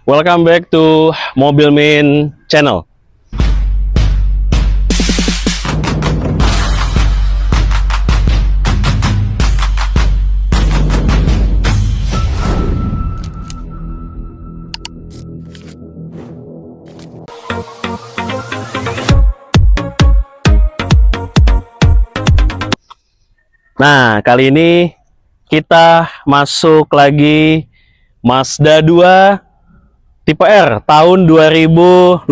Welcome back to Mobil Min channel. Nah, kali ini kita masuk lagi Mazda 2 tipe R tahun 2012.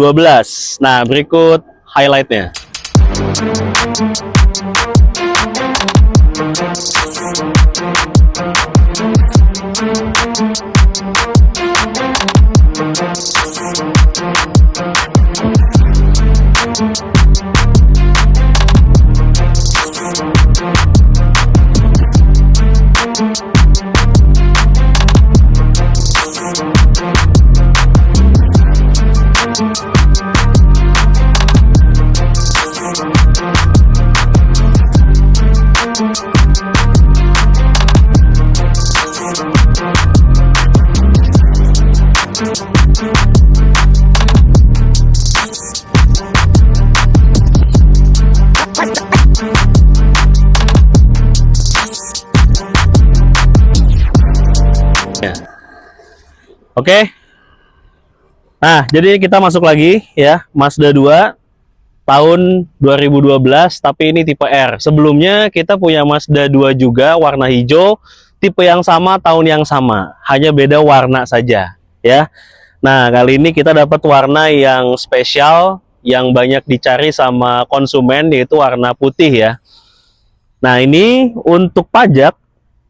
Nah, berikut highlightnya. Oke. Nah, jadi kita masuk lagi ya, Mazda 2 tahun 2012 tapi ini tipe R. Sebelumnya kita punya Mazda 2 juga warna hijau, tipe yang sama, tahun yang sama, hanya beda warna saja ya. Nah, kali ini kita dapat warna yang spesial yang banyak dicari sama konsumen, yaitu warna putih ya. Nah, ini untuk pajak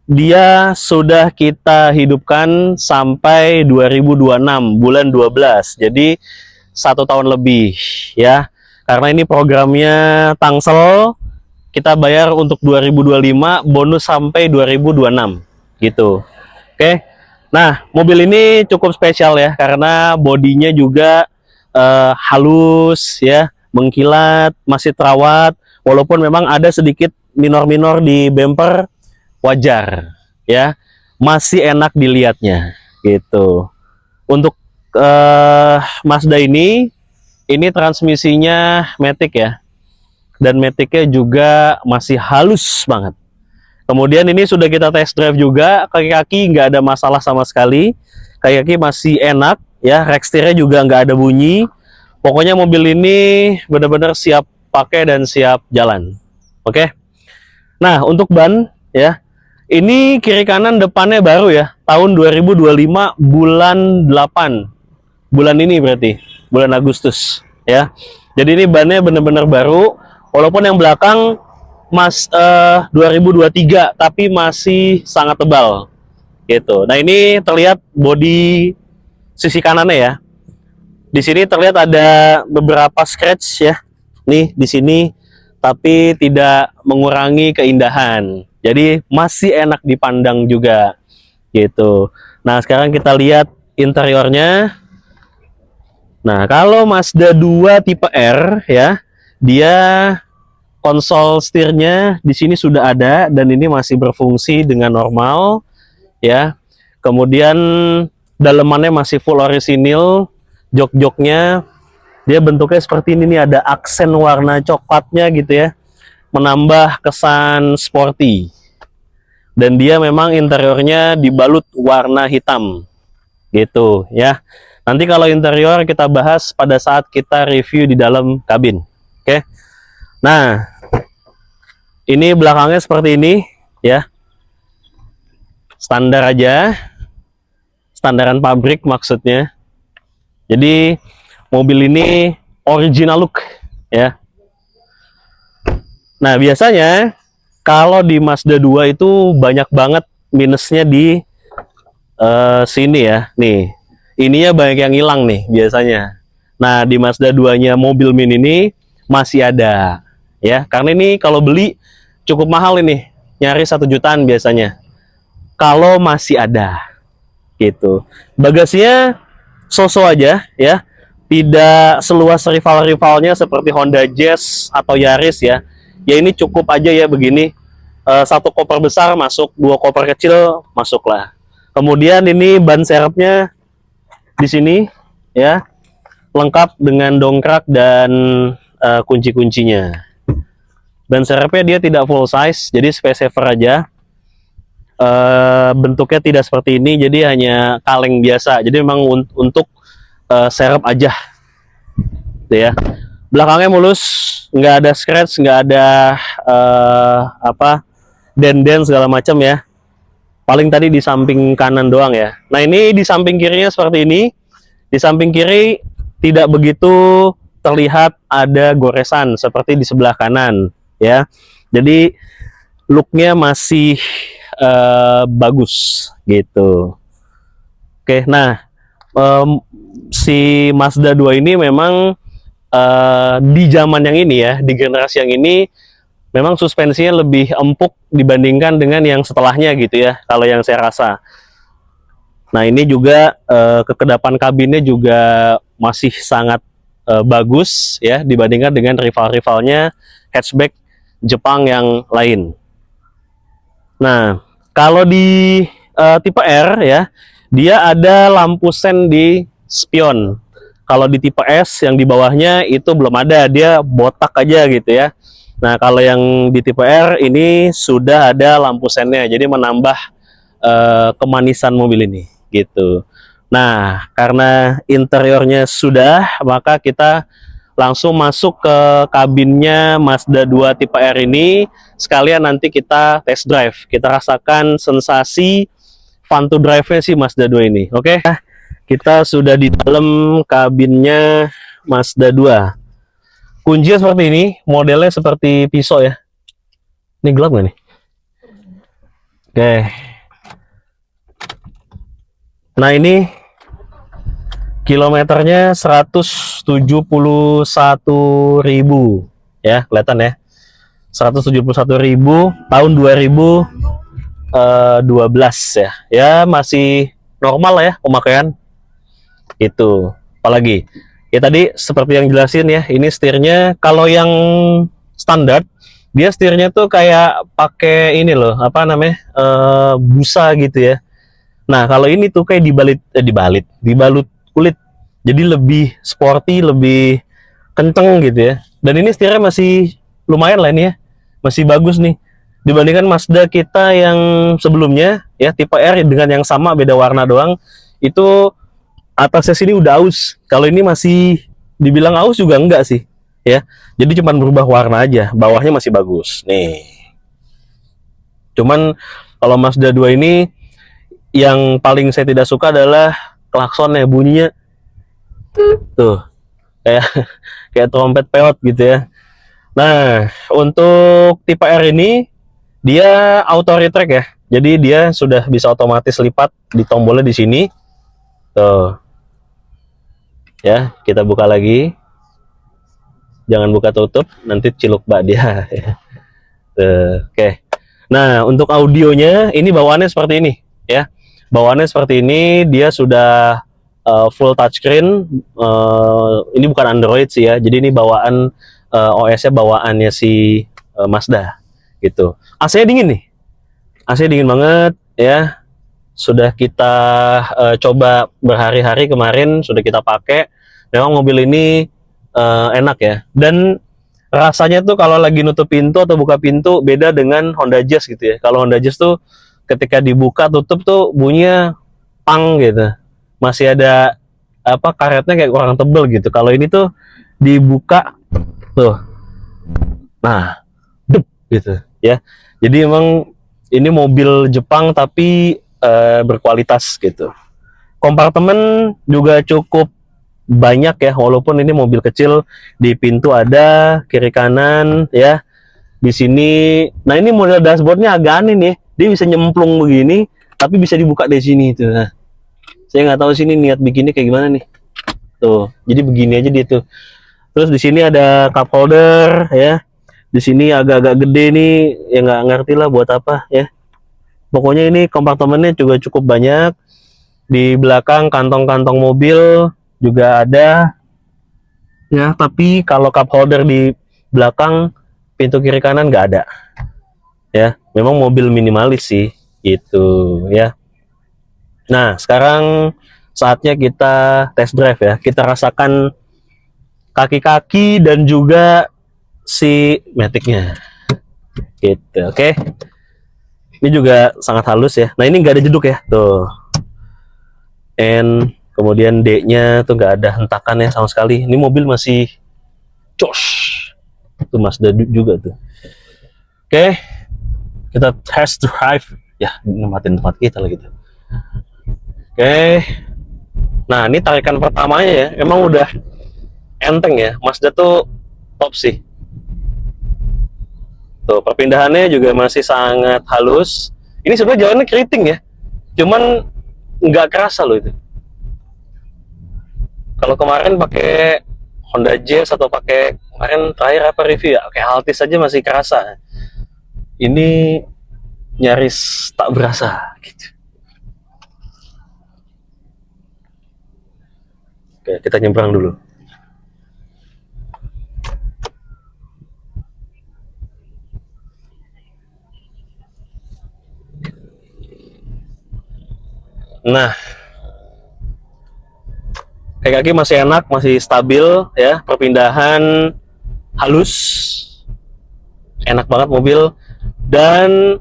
dia sudah kita hidupkan sampai 2026 bulan 12, jadi 1 tahun lebih ya, karena ini programnya Tangsel. Kita bayar untuk 2025, bonus sampai 2026 gitu. Oke. Nah, mobil ini cukup spesial ya, karena bodinya juga halus ya, mengkilat, masih terawat, walaupun memang ada sedikit minor-minor di bumper, wajar ya, masih enak dilihatnya gitu. Untuk Mazda ini transmisinya matic ya, dan maticnya juga masih halus banget. Kemudian ini sudah kita test drive juga, kaki-kaki nggak ada masalah sama sekali, kaki-kaki masih enak ya, rack setirnya juga nggak ada bunyi. Pokoknya mobil ini benar-benar siap pakai dan siap jalan. Oke. Nah, untuk ban ya, ini kiri kanan depannya baru ya, tahun 2025 bulan 8. Bulan ini berarti, bulan Agustus ya. Jadi ini bannya benar-benar baru, walaupun yang belakang 2023 tapi masih sangat tebal gitu. Nah, ini terlihat bodi sisi kanannya ya. Di sini terlihat ada beberapa scratch ya. Nih di sini, tapi tidak mengurangi keindahan. Jadi masih enak dipandang juga gitu. Nah, sekarang kita lihat interiornya. Nah, kalau Mazda 2 tipe R ya, dia konsol setirnya di sini sudah ada dan ini masih berfungsi dengan normal ya. Kemudian dalemannya masih full orisinil, jok-joknya dia bentuknya seperti ini nih, ada aksen warna coklatnya gitu ya, menambah kesan sporty. Dan dia memang interiornya dibalut warna hitam gitu ya. Nanti kalau interior kita bahas pada saat kita review di dalam kabin. Oke. Nah, ini belakangnya seperti ini ya. Standar aja. Standaran pabrik maksudnya. Jadi mobil ini original look ya. Nah, biasanya kalau di Mazda 2 itu banyak banget minusnya di sini ya. Nih, ininya banyak yang hilang nih biasanya. Nah, di Mazda 2-nya mobil Min ini masih ada ya. Karena ini kalau beli cukup mahal ini, nyaris 1 jutaan biasanya. Kalau masih ada gitu. Bagasinya so-so aja ya. Tidak seluas rival-rivalnya seperti Honda Jazz atau Yaris ya. Ya ini cukup aja ya begini. 1 koper besar masuk, 2 koper kecil masuklah. Kemudian ini ban serepnya di sini ya, lengkap dengan dongkrak dan kunci-kuncinya. Ban serepnya dia tidak full size, jadi space saver aja. Bentuknya tidak seperti ini, jadi hanya kaleng biasa. Jadi memang untuk serep aja, gitu ya. Belakangnya mulus, nggak ada scratch, nggak ada den-den segala macam ya. Paling tadi di samping kanan doang ya. Nah ini di samping kirinya seperti ini. Di samping kiri tidak begitu terlihat ada goresan seperti di sebelah kanan ya. Jadi looknya masih bagus gitu. Oke, nah si Mazda 2 ini memang di zaman yang ini ya, di generasi yang ini memang suspensinya lebih empuk dibandingkan dengan yang setelahnya gitu ya, kalau yang saya rasa. Nah ini juga kekedapan kabinnya juga masih sangat bagus ya dibandingkan dengan rival-rivalnya hatchback Jepang yang lain. Nah kalau di tipe R ya, dia ada lampu sen di spion. Kalau di tipe S yang di bawahnya itu belum ada, dia botak aja gitu ya. Nah kalau yang di tipe R ini sudah ada lampu sennya, jadi menambah kemanisan mobil ini gitu. Nah karena interiornya sudah, maka kita langsung masuk ke kabinnya Mazda 2 tipe R ini. Sekalian nanti kita test drive, kita rasakan sensasi fun to drive-nya sih Mazda 2 ini. Oke, kita sudah di dalam kabinnya Mazda 2. Kuncinya seperti ini, modelnya seperti pisau ya. Ini gelap nggak nih? Oke. Nah ini kilometernya 171.000 ya, kelihatan ya. 171.000 tahun 2012 ya. Ya masih normal lah ya pemakaian. Itu. Apalagi ya tadi seperti yang jelasin ya, ini setirnya kalau yang standar dia setirnya tuh kayak pakai ini loh, apa namanya? Busa gitu ya. Nah, kalau ini tuh kayak dibalut kulit. Jadi lebih sporty, lebih kenceng gitu ya. Dan ini setirnya masih lumayan lah ini ya. Masih bagus nih. Dibandingkan Mazda kita yang sebelumnya ya, tipe R dengan yang sama beda warna doang, itu atasnya sini udah aus. Kalau ini masih dibilang aus juga enggak sih, ya. Jadi cuman berubah warna aja, bawahnya masih bagus. Nih. Cuman kalau Mazda 2 ini yang paling saya tidak suka adalah klaksonnya, bunyinya tuh kayak kayak trompet peot gitu ya. Nah, untuk tipe R ini dia auto retract ya. Jadi dia sudah bisa otomatis lipat di tombolnya di sini. Tuh. Ya, kita buka lagi. Jangan buka tutup, nanti ciluk bak dia. Oke. Nah, untuk audionya ini bawaannya seperti ini, ya. Bawaannya seperti ini, dia sudah full touchscreen. Ini bukan Android sih ya. Jadi ini bawaan OS-nya bawaannya si Mazda, gitu. AC-nya dingin nih. AC dingin banget, ya. Sudah kita coba berhari-hari kemarin, sudah kita pakai. Memang mobil ini enak ya, dan rasanya tuh kalau lagi nutup pintu atau buka pintu beda dengan Honda Jazz gitu ya. Kalau Honda Jazz tuh ketika dibuka tutup tuh bunyinya pang gitu, masih ada apa karetnya kayak kurang tebel gitu. Kalau ini tuh dibuka tuh, nah dep gitu ya. Jadi emang ini mobil Jepang tapi berkualitas gitu. Kompartemen juga cukup banyak ya, walaupun ini mobil kecil. Di pintu ada, kiri kanan ya. Di sini, nah ini model dashboardnya agak aneh nih. Dia bisa nyemplung begini, tapi bisa dibuka dari sini tuh. Nah, saya nggak tahu sini niat bikinnya kayak gimana nih. Tuh, jadi begini aja dia tuh. Terus di sini ada cup holder ya. Di sini agak-agak gede nih, ya nggak ngerti lah buat apa ya. Pokoknya ini kompartemennya juga cukup banyak. Di belakang kantong-kantong mobil juga ada ya, tapi kalau cup holder di belakang pintu kiri kanan nggak ada ya. Memang mobil minimalis sih itu ya. Nah sekarang saatnya kita test drive ya. Kita rasakan kaki-kaki dan juga si matic-nya. Gitu, oke. Ini juga sangat halus ya. Nah, ini nggak ada jeduk ya, tuh. And kemudian D-nya tuh nggak ada hentakan ya sama sekali. Ini mobil masih jos. Itu Mazda juga tuh. Oke, kita test drive. Ya, nematin tempat kita lagi tuh. Oke. Nah, ini tarikan pertamanya ya. Emang udah enteng ya. Mazda tuh top sih. Tuh, perpindahannya juga masih sangat halus. Ini sebenarnya jalannya keriting ya. Cuman nggak kerasa loh itu. Kalau kemarin pakai Honda Jazz atau pakai kemarin terakhir apa review ya, kayak Altis aja masih kerasa. Ini nyaris tak berasa gitu. Oke, kita nyebrang dulu. Nah, kaki masih enak, masih stabil ya, perpindahan halus, enak banget mobil, dan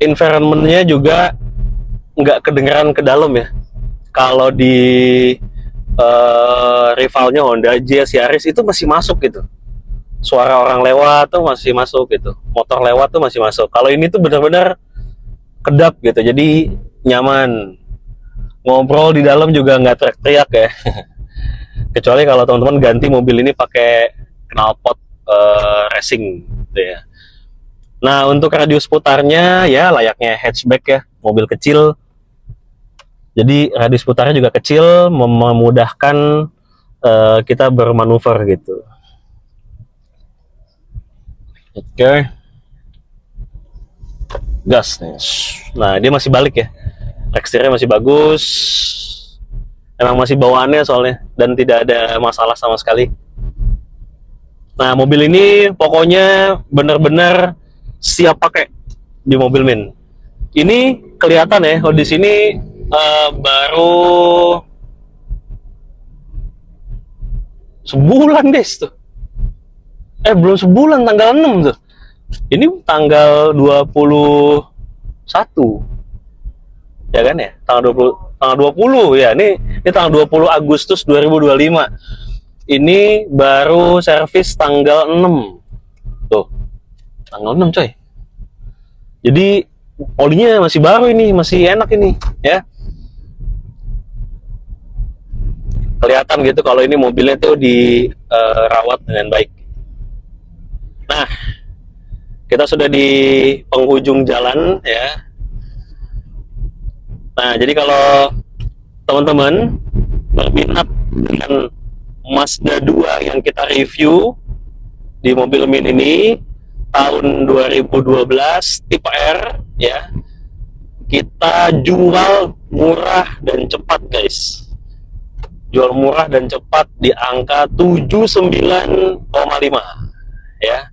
environmentnya juga nggak kedengeran ke dalam ya. Kalau di rivalnya Honda Jazz, Yaris itu masih masuk gitu. Suara orang lewat tuh masih masuk gitu, motor lewat tuh masih masuk. Kalau ini tuh benar-benar kedap gitu, jadi nyaman. Ngobrol di dalam juga nggak teriak-teriak ya. Kecuali kalau teman-teman ganti mobil ini pakai knalpot racing gitu ya. Nah, untuk radius putarnya ya layaknya hatchback ya, mobil kecil. Jadi radius putarnya juga kecil, memudahkan kita bermanuver gitu. Oke. Gas nih. Nah, dia masih balik ya. Teksturnya masih bagus. Emang masih bawaannya soalnya, dan tidak ada masalah sama sekali. Nah, mobil ini pokoknya benar-benar siap pakai di mobil min. Ini kelihatan ya, kalau di sini baru sebulan guys tuh. Belum sebulan, tanggal 6 tuh. Ini tanggal 21. Ya kan ya? Tanggal 20 ya. Ini tanggal 20 Agustus 2025. Ini baru servis tanggal 6. Tuh. Tanggal 6 coy. Jadi olinya masih baru ini, masih enak ini, ya. Kelihatan gitu kalau ini mobilnya tuh dirawat dengan baik. Nah, kita sudah di penghujung jalan ya. Nah, jadi kalau teman-teman berminat dengan Mazda 2 yang kita review di mobil min ini tahun 2012 tipe R ya, kita jual murah dan cepat guys. Jual murah dan cepat di angka 79,5 ya.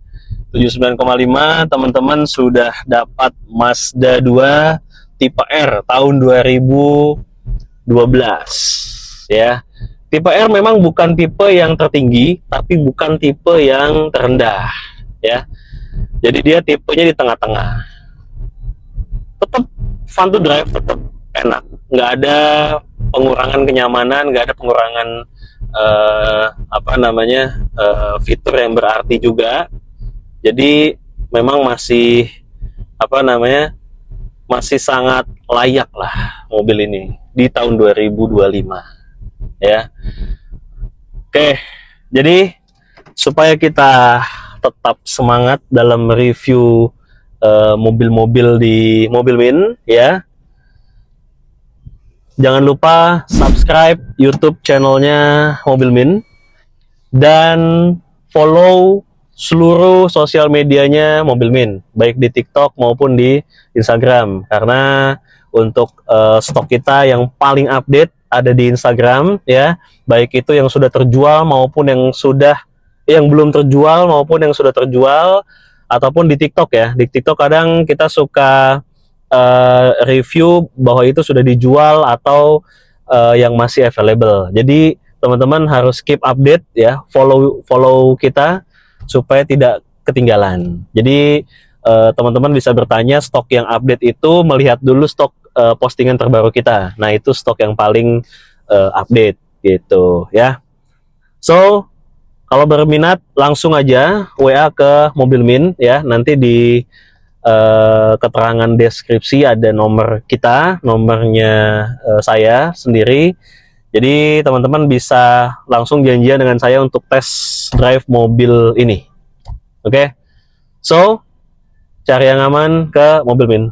79,5 teman-teman sudah dapat Mazda 2 tipe R tahun 2012 ya. Tipe R memang bukan tipe yang tertinggi, tapi bukan tipe yang terendah ya. Jadi dia tipenya di tengah-tengah. Tetap fun to drive, tetap enak. Nggak ada pengurangan kenyamanan, nggak ada pengurangan fitur yang berarti juga. Jadi memang masih masih sangat layak lah mobil ini di tahun 2025 ya. Oke, jadi supaya kita tetap semangat dalam review mobil-mobil di Mobil Min ya, jangan lupa subscribe YouTube channelnya Mobil Min dan follow seluruh sosial medianya Mobil Min, baik di TikTok maupun di Instagram, karena untuk stok kita yang paling update ada di Instagram ya, baik itu yang sudah terjual maupun yang belum terjual maupun yang sudah terjual, ataupun di TikTok ya. Di TikTok kadang kita suka review bahwa itu sudah dijual atau yang masih available. Jadi teman-teman harus keep update ya, follow kita supaya tidak ketinggalan. Jadi teman-teman bisa bertanya stok yang update itu melihat dulu stok postingan terbaru kita. Nah, itu stok yang paling update gitu ya. So, kalau berminat langsung aja WA ke Mobil Min ya. Nanti di keterangan deskripsi ada nomor kita, nomornya saya sendiri. Jadi teman-teman bisa langsung janjian dengan saya untuk tes drive mobil ini. Oke, so cari yang aman ke Mobil Min.